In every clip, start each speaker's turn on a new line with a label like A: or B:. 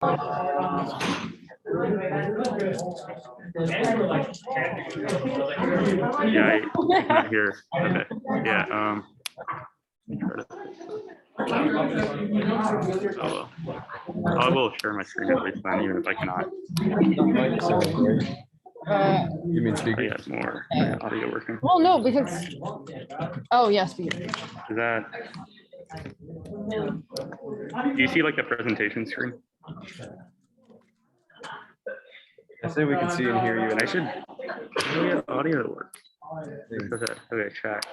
A: Yeah, I'm not here. Okay. Yeah. Oh, well. I will share my screen at least then, even if I cannot.
B: You mean speaker?
A: Yeah, it's more audio working.
C: Well, no, because oh yes, speaker.
A: Is that? Do you see like the presentation screen?
B: I say we can see and hear you, and
A: I should get audio to work. Okay, chat.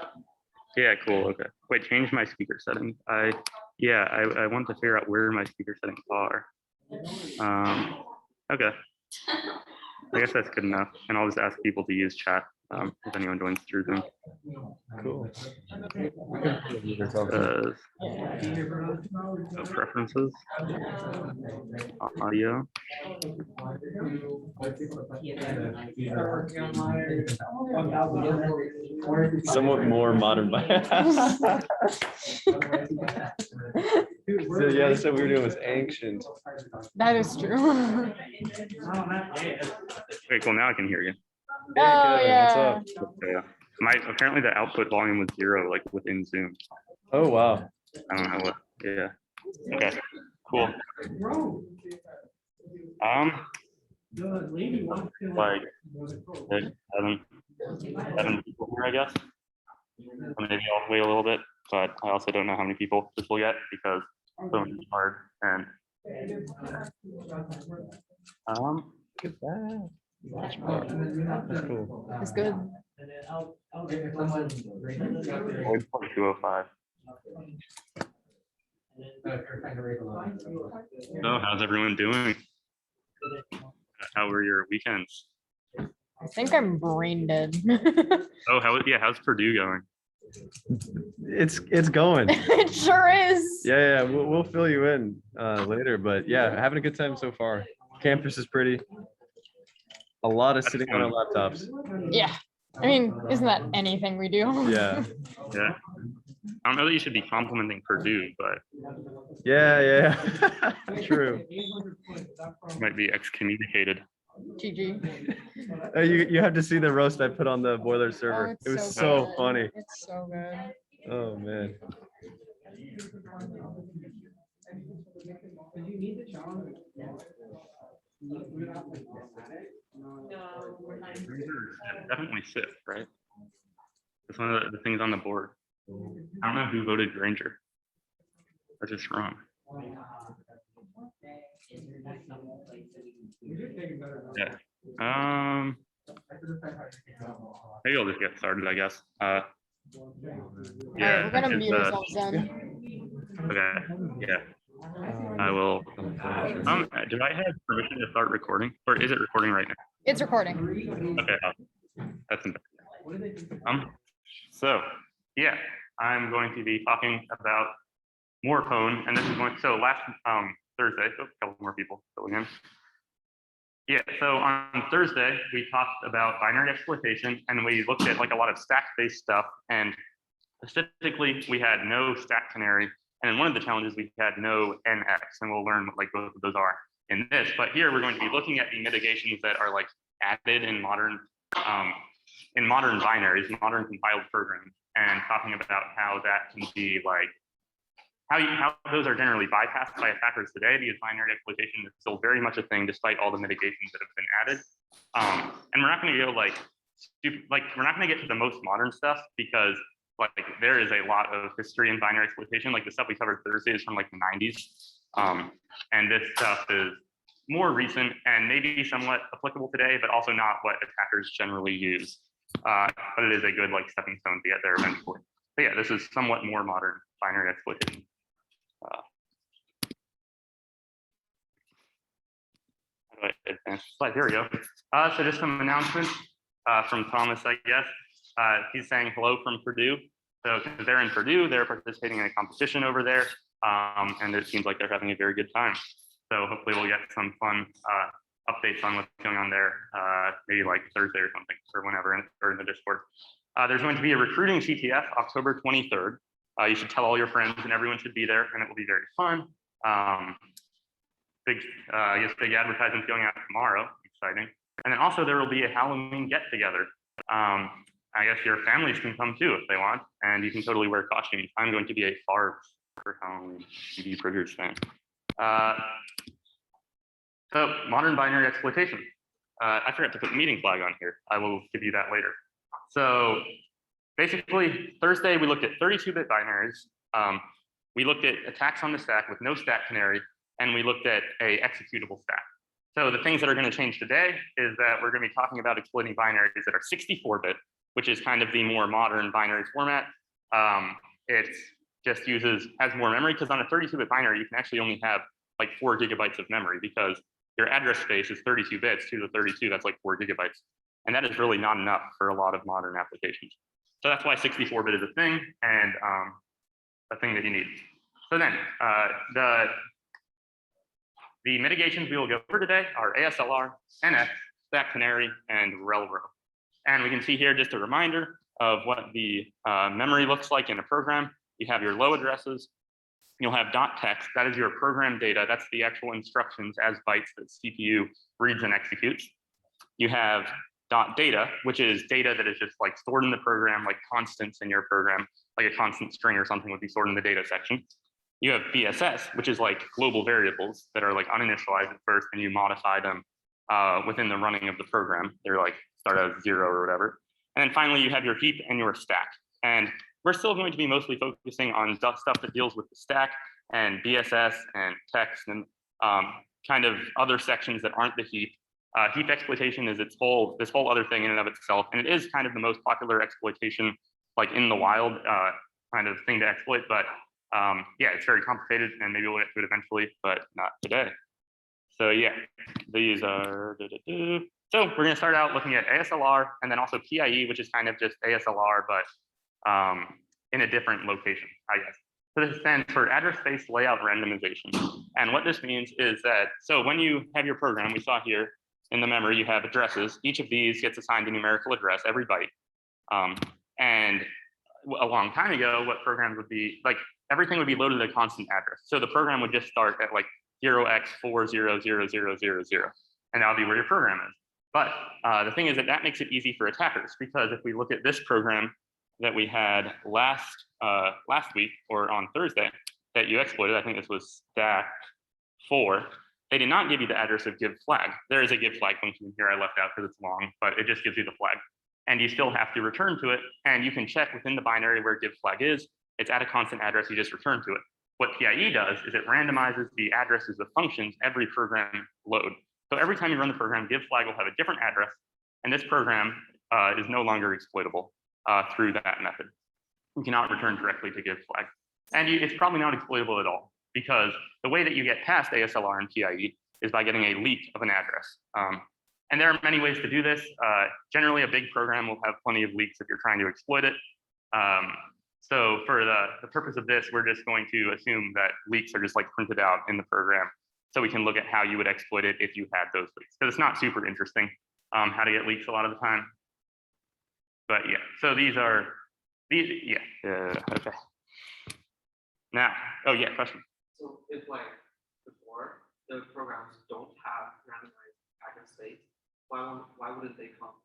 A: Yeah, cool. Okay. Wait, change my speaker settings. I want to figure out where my speaker settings are. Okay. I guess that's good enough. And I'll just ask people to use chat if anyone joins through Zoom.
B: Cool.
A: Preferences, audio.
B: Somewhat more modern. So yeah, the stuff we were doing was ancient.
C: That is true.
A: Okay, cool. Now I can hear you.
C: Oh
B: yeah.
C: yeah.
A: Okay. Apparently the output volume was 0, like within Zoom.
B: Oh wow.
A: I don't know what. Yeah. Okay. Cool. Like seven people here, I guess. Or maybe I'll wait a little bit, but I also don't know how many people this will get because phone is hard and
B: That's cool.
C: It's good.
A: 205. So how's everyone doing? How were your weekends?
C: I think I'm brain dead.
A: Oh, how's Purdue going?
B: It's going.
C: It sure is.
B: Yeah, we'll fill you in later, but yeah, having a good time so far. Campus is pretty. A lot of sitting on our laptops.
C: Yeah. I mean, isn't that anything we do?
B: Yeah.
A: Yeah. I don't know that you should be complimenting Purdue, but
B: Yeah. True.
A: you might be excommunicated.
C: GG.
B: You have to see the roast I put on the boiler server. It was so funny.
C: It's so good.
B: Oh man.
A: Definitely SIF, right? It's one of the things on the board. I don't know who voted Granger. That's just wrong. Yeah. Maybe I'll just get started, I guess.
C: Yeah, we're gonna mute ourselves then.
A: Okay. Yeah. I will. Do I have permission to start recording, or is it recording right now?
C: It's recording.
A: Okay. That's important. So yeah, I'm going to be talking about more pwn, and this is going. So last Thursday, a couple more people filling in. Yeah, so on Thursday, we talked about binary exploitation, and we looked at like a lot of stack-based stuff, and specifically, we had no stack canary, and in one of the challenges, we had no NX, and we'll learn what like both of those are in this. But here, we're going to be looking at the mitigations that are like added in modern binaries, modern compiled programs, and talking about how that can be like, how those are generally bypassed by attackers today, because binary exploitation is still very much a thing despite all the mitigations that have been added. And we're not going to go like we're not going to get to the most modern stuff because like there is a lot of history in binary exploitation. Like the stuff we covered Thursday is from like the 90s, and this stuff is more recent and maybe somewhat applicable today, but also not what attackers generally use. But it is a good like stepping stone to get there eventually. But yeah, this is somewhat more modern binary exploitation. Slide, here we go. So just some announcements from Thomas, I guess. He's saying hello from Purdue. So because they're in Purdue, they're participating in a competition over there. And it seems like they're having a very good time. So hopefully we'll get some fun updates on what's going on there, maybe like Thursday or something, or whenever, or in the Discord. There's going to be a recruiting CTF October 23rd. You should tell all your friends and everyone should be there and it will be very fun. big, I guess big advertisements going out tomorrow. Exciting. And then also there will be a Halloween get together. I guess your families can come too if they want, and you can totally wear costumes. I'm going to be a Farb for Halloween. CD Priggers fan. So modern binary exploitation. I forgot to put the meeting flag on here. I will give you that later. So basically, Thursday we looked at 32-bit binaries. We looked at attacks on the stack with no stack canary, and we looked at a executable stack. So the things that are going to change today is that we're going to be talking about exploiting binaries that are 64-bit, which is kind of the more modern binary format. It just has more memory, because on a 32-bit binary, you can actually only have like 4 gigabytes of memory, because your address space is 32 bits, 2 to the 32, that's like 4 gigabytes. And that is really not enough for a lot of modern applications. So that's why 64-bit is a thing, and a thing that you need. So then, the mitigations we will go over today are ASLR, NX, Stack Canary, and RelRow. And we can see here just a reminder of what the memory looks like in a program. You have your low addresses. You'll have .text, that is your program data. That's the actual instructions as bytes that CPU reads and executes. You have .data, which is data that is just like stored in the program, like constants in your program, like a constant string or something would be stored in the data section. You have BSS, which is like global variables that are like uninitialized at first, and you modify them within the running of the program. They're like start at 0 or whatever. And then finally, you have your heap and your stack. And we're still going to be mostly focusing on stuff that deals with the stack and BSS and text and kind of other sections that aren't the heap. Heap exploitation is this whole other thing in and of itself, and it is kind of the most popular exploitation, like in the wild kind of thing to exploit. But yeah, it's very complicated, and maybe we'll get to it eventually, but not today. So yeah, these are. So we're going to start out looking at ASLR and then also PIE, which is kind of just ASLR, but in a different location, I guess. So this stands for address space layout randomization. And what this means is that, so when you have your program, we saw here in the memory, you have addresses. Each of these gets assigned a numerical address, every byte. And a long time ago, what programs would be, like everything would be loaded at a constant address. So the program would just start at like 0x400000, and that'll be where your program is. But the thing is that makes it easy for attackers, because if we look at this program that we had last week or on Thursday that you exploited, I think this was stack 4, they did not give you the address of give flag. There is a give flag function here I left out because it's long, but it just gives you the flag. And you still have to return to it, and you can check within the binary where give flag is. It's at a constant address, you just return to it. What PIE does is it randomizes the addresses of functions every program load. So every time you run the program, give flag will have a different address, and this program is no longer exploitable through that method. You cannot return directly to give flag. And it's probably not exploitable at all, because the way that you get past ASLR and PIE is by getting a leak of an address. And there are many ways to do this. Generally, a big program will have plenty of leaks if you're trying to exploit it. So for the purpose of this, we're just going to assume that leaks are just like printed out in the program, so we can look at how you would exploit it if you had those leaks, because it's not super interesting how to get leaks a lot of the time. But yeah, so okay. Now, oh yeah, question.
D: So if like before the programs don't have randomized address space, why wouldn't they come?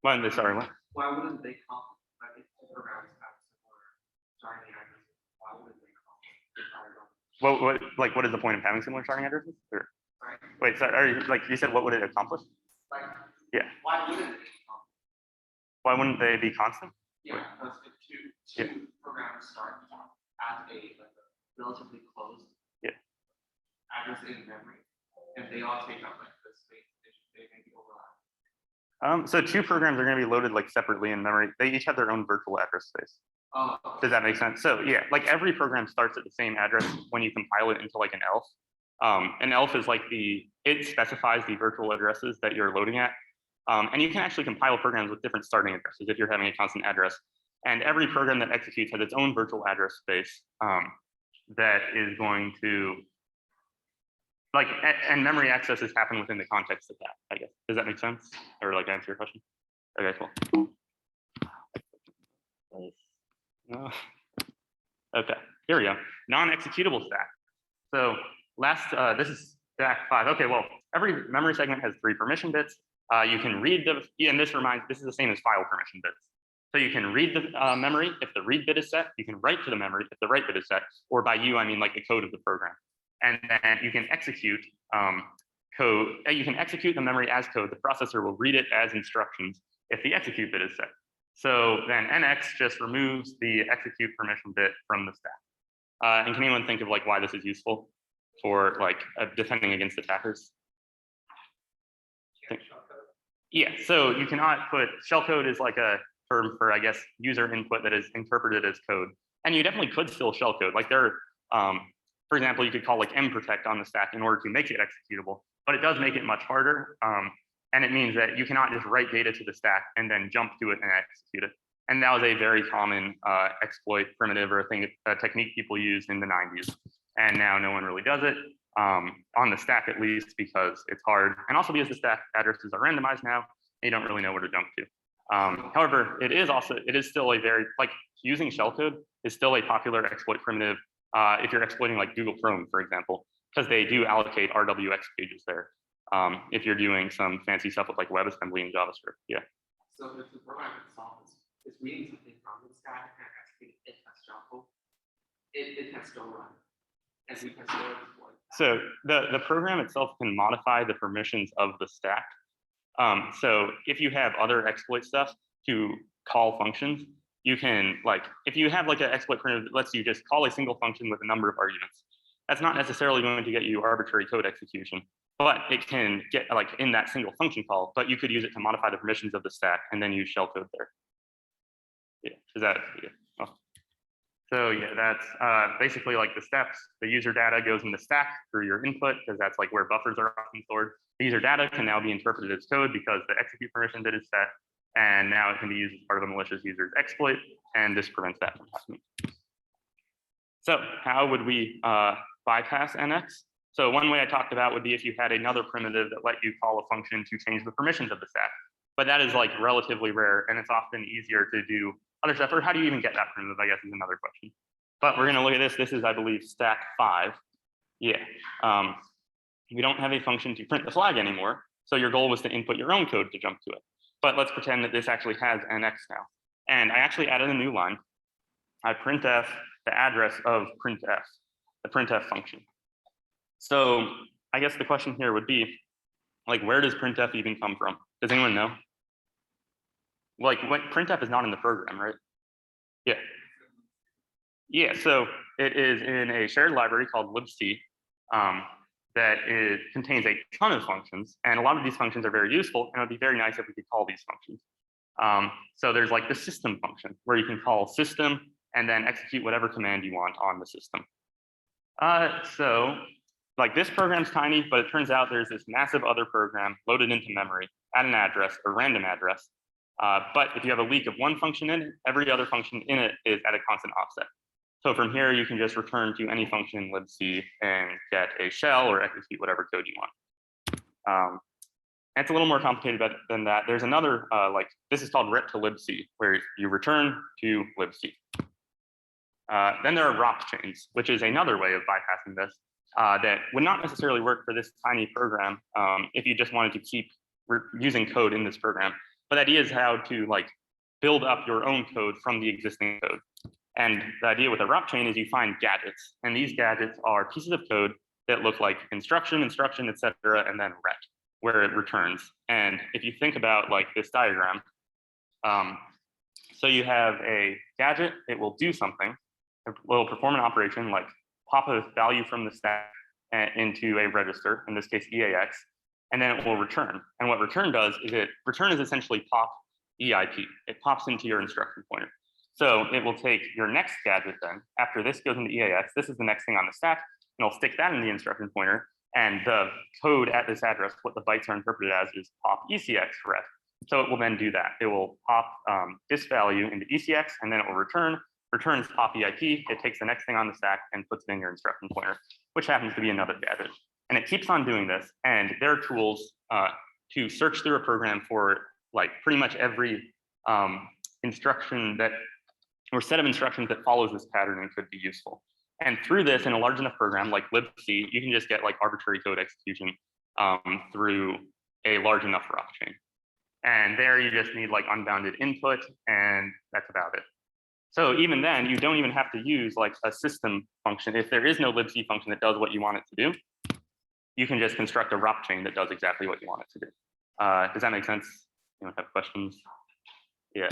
A: Why wouldn't they, sorry, what?
D: Why wouldn't they come? Like if the programs have similar starting addresses, why wouldn't they come?
A: What is the point of having similar starting addresses? Or,
D: right.
A: wait, sorry, like you said, what would it accomplish?
D: Like,
A: yeah.
D: Why wouldn't they come?
A: Why wouldn't they be constant?
D: Yeah, because if two programs start at a relatively closed address in memory, and they all take up like the space, they may be overlap.
A: So two programs are going to be loaded like separately in memory. They each have their own virtual address space.
D: Oh.
A: Does that make sense? So yeah, like every program starts at the same address when you compile it into like an ELF. An ELF is like it specifies the virtual addresses that you're loading at. And you can actually compile programs with different starting addresses if you're having a constant address. And every program that executes has its own virtual address space that is going to, like, and memory accesses happen within the context of that, I guess. Does that make sense? Or like answer your question? Okay, cool. Okay, here we go. Non-executable stack. So this is Stack 5. Okay, well, every memory segment has 3 permission bits. You can read and this is the same as file permission bits. So you can read the memory if the read bit is set. You can write to the memory if the write bit is set. Or by you, I mean like the code of the program. And then you can execute code. You can execute the memory as code. The processor will read it as instructions if the execute bit is set. So then NX just removes the execute permission bit from the stack. And can anyone think of like why this is useful for like defending against attackers? Yeah, so you cannot put shellcode is like a term for, I guess, user input that is interpreted as code. And you definitely could still shellcode. Like there, for example, you could call like mprotect on the stack in order to make it executable, but it does make it much harder. And it means that you cannot just write data to the stack and then jump to it and execute it. And that was a very common exploit primitive or a technique people used in the 90s. And now no one really does it, on the stack at least, because it's hard. And also because the stack addresses are randomized now, you don't really know where to jump to. However, it is still a very, like using shellcode is still a popular exploit primitive if you're exploiting like Google Chrome, for example, because they do allocate RWX pages there. If you're doing some fancy stuff with like WebAssembly and JavaScript, yeah.
D: So if the program itself is reading something from the stack and executing it as shellcode, it can still run. And we can still exploit that.
A: So the program itself can modify the permissions of the stack. So if you have other exploit stuff to call functions, you can like, if you have like an exploit primitive that lets you just call a single function with a number of arguments, that's not necessarily going to get you arbitrary code execution, but it can get like in that single function call, but you could use it to modify the permissions of the stack and then use shellcode there. Yeah, is that, yeah. Oh. So yeah, that's basically like the steps. The user data goes in the stack through your input, because that's like where buffers are often stored. The user data can now be interpreted as code because the execute permission bit is set, and now it can be used as part of a malicious user's exploit, and this prevents that from happening. So how would we bypass NX? So one way I talked about would be if you had another primitive that let you call a function to change the permissions of the stack, but that is like relatively rare, and it's often easier to do other stuff, or how do you even get that primitive, I guess, is another question. But we're gonna look at this. This is, I believe, stack 5. Yeah, we don't have a function to print the flag anymore. So your goal was to input your own code to jump to it. But let's pretend that this actually has NX now. And I actually added a new line. I printf the address of printf, the printf function. So I guess the question here would be, like, where does printf even come from? Does anyone know? Like, what, printf is not in the program, right? Yeah. Yeah, so it is in a shared library called libc that contains a ton of functions, and a lot of these functions are very useful, and it would be very nice if we could call these functions. So there's like the system function, where you can call system and then execute whatever command you want on the system. So like this program's tiny, but it turns out there's this massive other program loaded into memory at an address, a random address. But if you have a leak of one function in it, every other function in it is at a constant offset. So from here, you can just return to any function in libc and get a shell or execute whatever code you want. It's a little more complicated than that. There's another, like, this is called ret to libc, where you return to libc. Then there are ROP chains, which is another way of bypassing this that would not necessarily work for this tiny program if you just wanted to keep using code in this program. But the idea is how to like build up your own code from the existing code. And the idea with a ROP chain is you find gadgets, and these gadgets are pieces of code that look like instruction, etc., and then ret, where it returns. And if you think about like this diagram, so you have a gadget, it will do something, it will perform an operation like pop a value from the stack into a register, in this case EAX, and then it will return. And what return does is return is essentially pop EIP. It pops into your instruction pointer. So it will take your next gadget then, after this goes into EAX, this is the next thing on the stack, and it'll stick that in the instruction pointer, and the code at this address, what the bytes are interpreted as, is pop ECX ret. So it will then do that. It will pop this value into ECX, and then it will returns pop EIP. It takes the next thing on the stack and puts it in your instruction pointer, which happens to be another gadget. And it keeps on doing this. And there are tools to search through a program for like pretty much every instruction that, or set of instructions that follows this pattern and could be useful. And through this, in a large enough program like libc, you can just get like arbitrary code execution through a large enough rough chain. And there you just need like unbounded input, and that's about it. So even then, you don't even have to use like a system function. If there is no libc function that does what you want it to do, you can just construct a rough chain that does exactly what you want it to do. Does that make sense? You don't have questions? Yeah.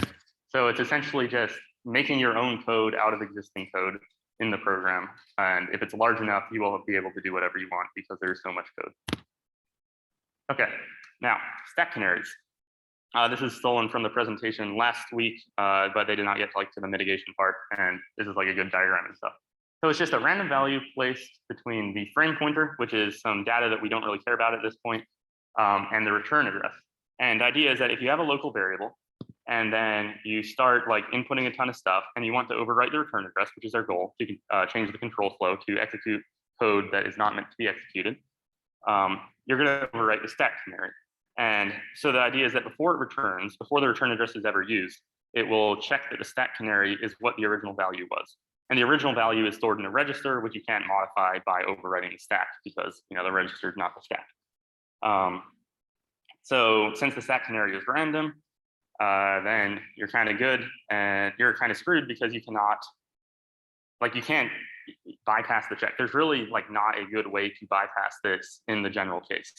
A: So it's essentially just making your own code out of existing code in the program. And if it's large enough, you will be able to do whatever you want because there's so much code. Okay, now stack canaries. This is stolen from the presentation last week, but they did not get to the mitigation part. And this is like a good diagram and stuff. So it's just a random value placed between the frame pointer, which is some data that we don't really care about at this point, and the return address. And the idea is that if you have a local variable, and then you start like inputting a ton of stuff, and you want to overwrite the return address, which is our goal, to change the control flow to execute code that is not meant to be executed, you're going to overwrite the stack canary. And so the idea is that before it returns, before the return address is ever used, it will check that the stack canary is what the original value was. And the original value is stored in a register, which you can't modify by overwriting the stack because the register is not the stack. So since the stack canary is random, then you're kind of good, and you're kind of screwed because you cannot, you can't bypass the check. There's really not a good way to bypass this in the general case,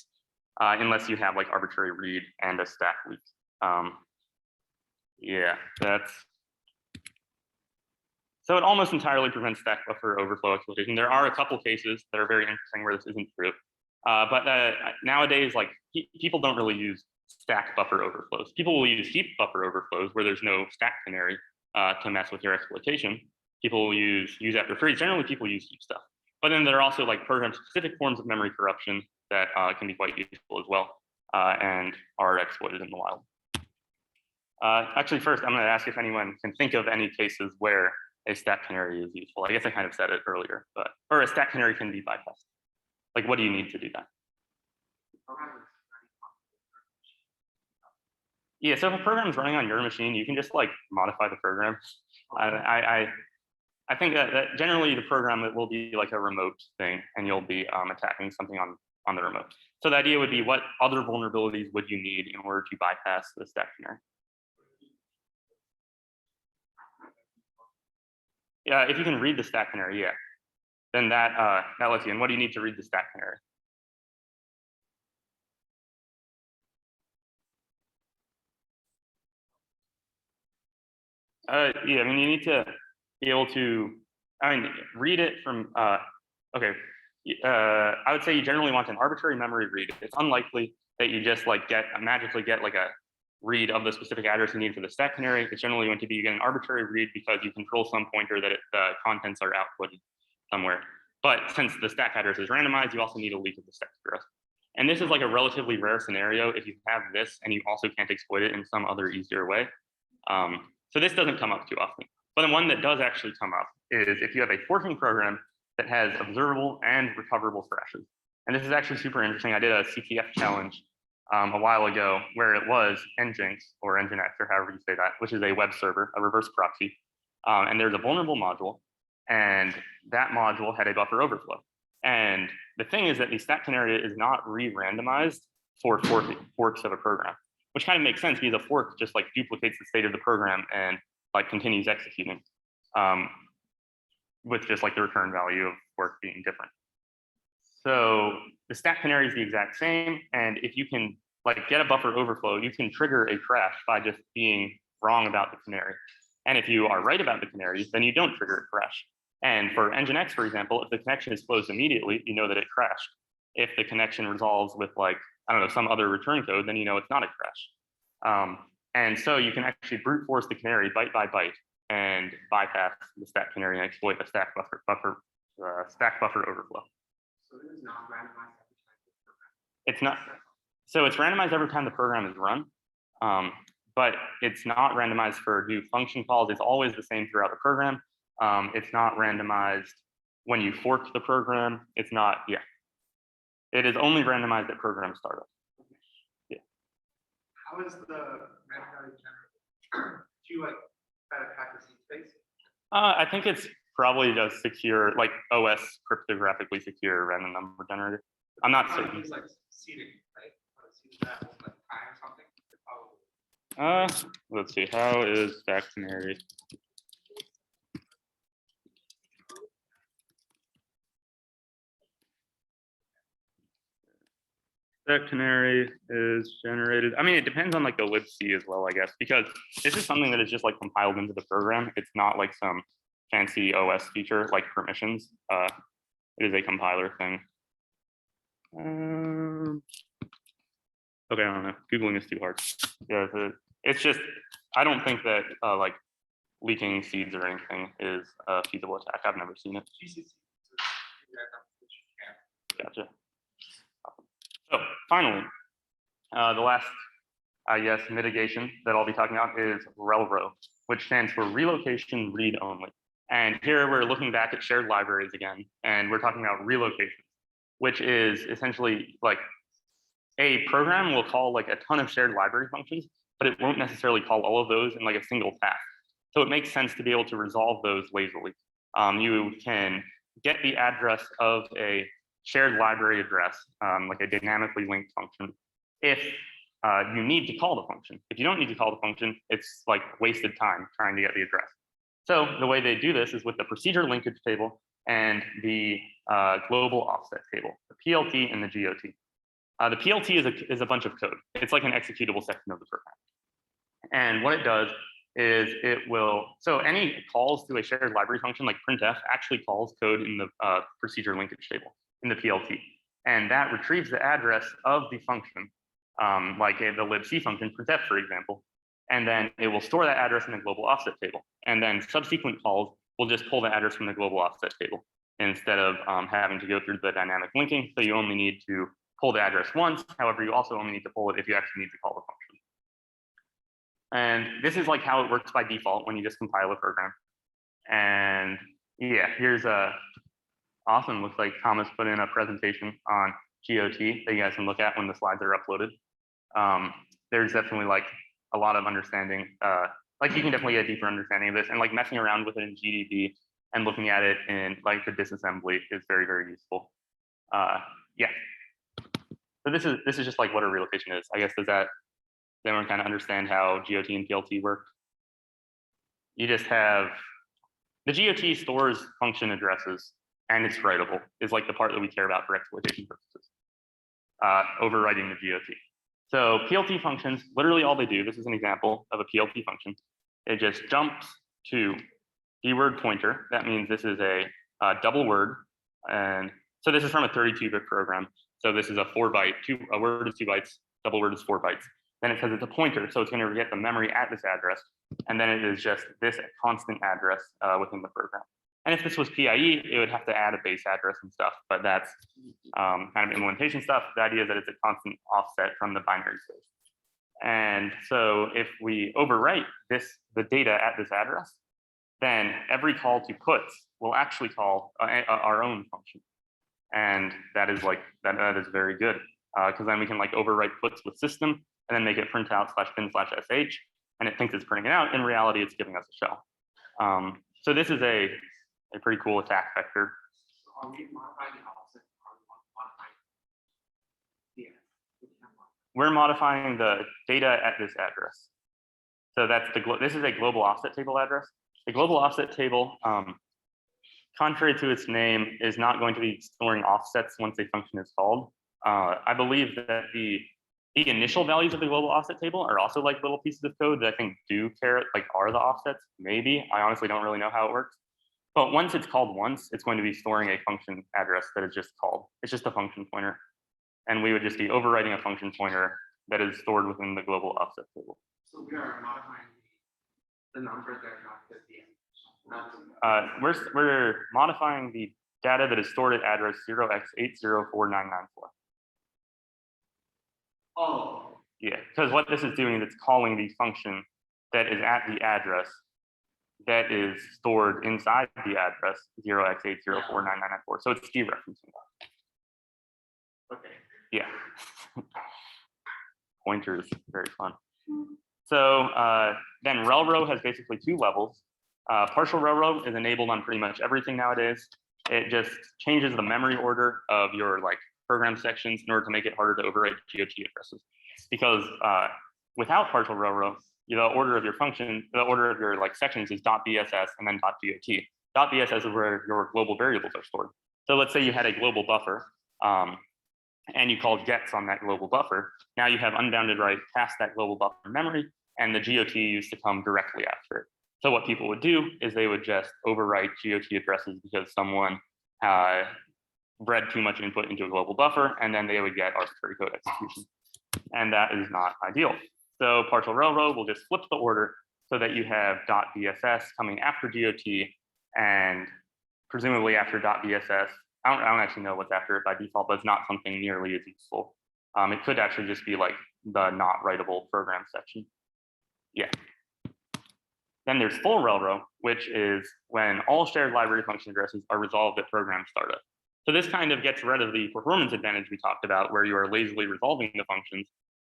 A: unless you have arbitrary read and a stack leak. Yeah, that's. So it almost entirely prevents stack buffer overflow exploitation. There are a couple cases that are very interesting where this isn't true. But nowadays, people don't really use stack buffer overflows. People will use heap buffer overflows where there's no stack canary to mess with your exploitation. People will use after freeze. Generally, people use heap stuff. But then there are also program-specific forms of memory corruption that can be quite useful as well and are exploited in the wild. Actually, first, I'm going to ask if anyone can think of any cases where a stack canary is useful. I guess I kind of said it earlier, or a stack canary can be bypassed. What do you need to do that? Yeah, so if a program is running on your machine, you can just modify the program. I think that generally the program will be a remote thing, and you'll be attacking something on the remote. So the idea would be, what other vulnerabilities would you need in order to bypass the stack canary? Yeah, if you can read the stack canary, yeah, then that lets you in. What do you need to read the stack canary? Yeah, I mean, you need to be able to, read it from, okay. I would say you generally want an arbitrary memory read. It's unlikely that you just magically get a read of the specific address you need for the stack canary. It's generally going to be, you get an arbitrary read because you control some pointer that the contents are outputted somewhere. But since the stack address is randomized, you also need a leak of the stack address. And this is a relatively rare scenario if you have this and you also can't exploit it in some other easier way. So this doesn't come up too often. But the one that does actually come up is if you have a forking program that has observable and recoverable thrashes. And this is actually super interesting. I did a CTF challenge a while ago where it was Nginx or Nginx or however you say that, which is a web server, a reverse proxy. And there's a vulnerable module, and that module had a buffer overflow. And the thing is that the stack canary is not re-randomized for forks of a program, which kind of makes sense because a fork just duplicates the state of the program and continues executing with just the return value of fork being different. So the stack canary is the exact same, and if you can get a buffer overflow, you can trigger a crash by just being wrong about the canary. And if you are right about the canary, then you don't trigger a crash. And for Nginx, for example, if the connection is closed immediately, you know that it crashed. If the connection resolves with I don't know, some other return code, then you know it's not a crash. And so you can actually brute force the canary byte by byte and bypass the stack canary and exploit a stack buffer overflow.
D: So this is not randomized every time the program.
A: It's not. So it's randomized every time the program is run, but it's not randomized for new function calls. It's always the same throughout the program. It's not randomized when you fork the program. It's not, yeah. It is only randomized at program startup. Yeah.
D: How is the random value generated? Do you try to hack the seed space?
A: I think it's probably a secure, like OS cryptographically secure random number generator. I'm not certain.
D: It's like seeding, right? Seeding that with like pi or something. Probably.
A: Let's see. How is SIGPwny? Canary is generated. I mean, it depends on like the libc as well, I guess, because this is something that is just like compiled into the program. It's not like some fancy OS feature like permissions. It is a compiler thing. Okay, I don't know. Googling is too hard. Yeah, it's just, I don't think that like leaking seeds or anything is a feasible attack. I've never seen it. Gotcha. So finally, the last, I guess, mitigation that I'll be talking about is RELRO, which stands for Relocation Read Only. And here we're looking back at shared libraries again, and we're talking about relocation, which is essentially like a program will call like a ton of shared library functions, but it won't necessarily call all of those in like a single task. So it makes sense to be able to resolve those lazily. You can get the address of a shared library address, like a dynamically linked function, if you need to call the function. If you don't need to call the function, it's like wasted time trying to get the address. So the way they do this is with the procedure linkage table and the global offset table, the PLT and the GOT. The PLT is a bunch of code. It's like an executable section of the program. And what it does is it will, so any calls to a shared library function like printf actually calls code in the procedure linkage table in the PLT. And that retrieves the address of the function, like the libc function, printf, for example. And then it will store that address in the global offset table. And then subsequent calls will just pull the address from the global offset table instead of having to go through the dynamic linking. So you only need to pull the address once. However, you also only need to pull it if you actually need to call the function. And this is like how it works by default when you just compile a program. And yeah, here's awesome. Looks like Thomas put in a presentation on GOT that you guys can look at when the slides are uploaded. There's definitely like a lot of understanding, like you can definitely get a deeper understanding of this, and like messing around with it in GDB and looking at it in like the disassembly is very, very useful. Yeah. So this is just like what a relocation is. I guess does everyone kind of understand how GOT and PLT work? You just have the GOT stores function addresses and it's writable is like the part that we care about for exploitation purposes. Overwriting the GOT. So PLT functions, literally all they do, this is an example of a PLT function. It just jumps to keyword pointer. That means this is a double word. And so this is from a 32-bit program. So this is a 4-byte, a word is 2 bytes, double word is 4 bytes. Then it says it's a pointer, so it's going to get the memory at this address. And then it is just this constant address within the program. And if this was PIE, it would have to add a base address and stuff, but that's kind of implementation stuff. The idea is that it's a constant offset from the binary space. And so if we overwrite the data at this address, then every call to puts will actually call our own function. And that is like, that is very good, because then we can like overwrite puts with system and then make it print out /bin/sh, and it thinks it's printing it out. In reality, it's giving us a shell. So this is a pretty cool attack vector.
D: Are we modifying the offset? Are we modifying
A: We're modifying the data at this address. So that's this is a global offset table address. The global offset table, contrary to its name, is not going to be storing offsets once a function is called. I believe that the initial values of the global offset table are also like little pieces of code that I think do care, like are the offsets, maybe. I honestly don't really know how it works. But once it's called once, it's going to be storing a function address that is just called. It's just a function pointer. And we would just be overwriting a function pointer that is stored within the global offset table.
D: So we are modifying the number that not the
A: We're modifying the data that is stored at address 0x804994.
D: Oh.
A: Yeah, because what this is doing is it's calling the function that is at the address that is stored inside the address 0x804994. So it's dereferencing that.
D: Okay.
A: Yeah. Pointers, very fun. So then RELRO has basically 2 levels. Partial railroad is enabled on pretty much everything nowadays. It just changes the memory order of your like program sections in order to make it harder to overwrite GOT addresses. Because without partial railroad, the order of your function, the order of your like sections is .bss and then .dot. .bss is where your global variables are stored. So let's say you had a global buffer and you called gets on that global buffer. Now you have unbounded write past that global buffer memory, and the GOT used to come directly after it. So what people would do is they would just overwrite GOT addresses because someone read too much input into a global buffer, and then they would get arbitrary code execution. And that is not ideal. So partial railroad will just flip the order so that you have .bss coming after GOT, and presumably after .bss. I don't actually know what's after it by default, but it's not something nearly as useful. It could actually just be like the not writable program section. Yeah. Then there's full railroad, which is when all shared library function addresses are resolved at program startup. So this kind of gets rid of the performance advantage we talked about, where you are lazily resolving the functions,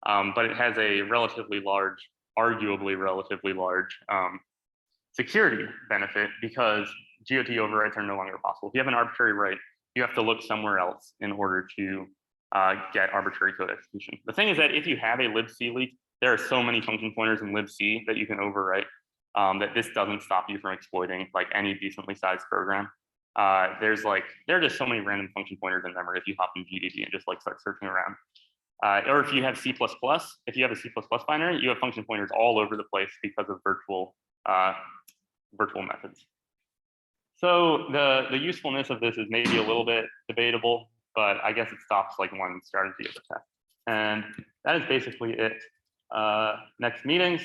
A: but it has a relatively large, arguably relatively large security benefit, because GOT overwrites are no longer possible. If you have an arbitrary write, you have to look somewhere else in order to get arbitrary code execution. The thing is that if you have a libc leak, there are so many function pointers in libc that you can overwrite that this doesn't stop you from exploiting like any decently sized program. There are just so many random function pointers in memory if you hop in GDB and just like start searching around. Or if you have C++, if you have a C++ binary, you have function pointers all over the place because of virtual methods. So the usefulness of this is maybe a little bit debatable, but I guess it stops like one strategy of attack. And that is basically it. Next meetings.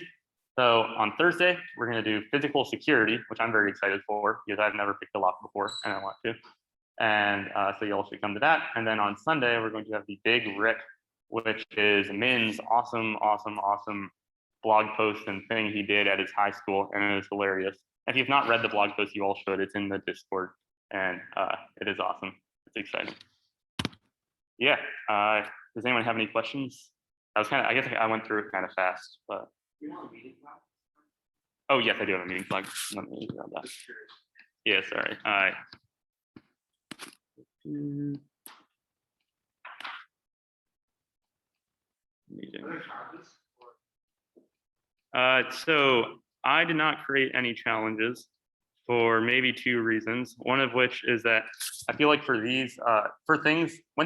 A: So on Thursday, we're going to do physical security, which I'm very excited for because I've never picked a lock before and I want to. And so you all should come to that. And then on Sunday, we're going to have the big rip, which is Min's awesome blog post and thing he did at his high school, and it is hilarious. If you've not read the blog post, you all should. It's in the Discord, and it is awesome. It's exciting. Yeah. Does anyone have any questions? I guess I went through it kind of fast, but. Oh yes, I do have a meeting flag. Let me grab that. Yeah, sorry. So I did not create any challenges for maybe two reasons. One of which is that I feel like for these, for things, when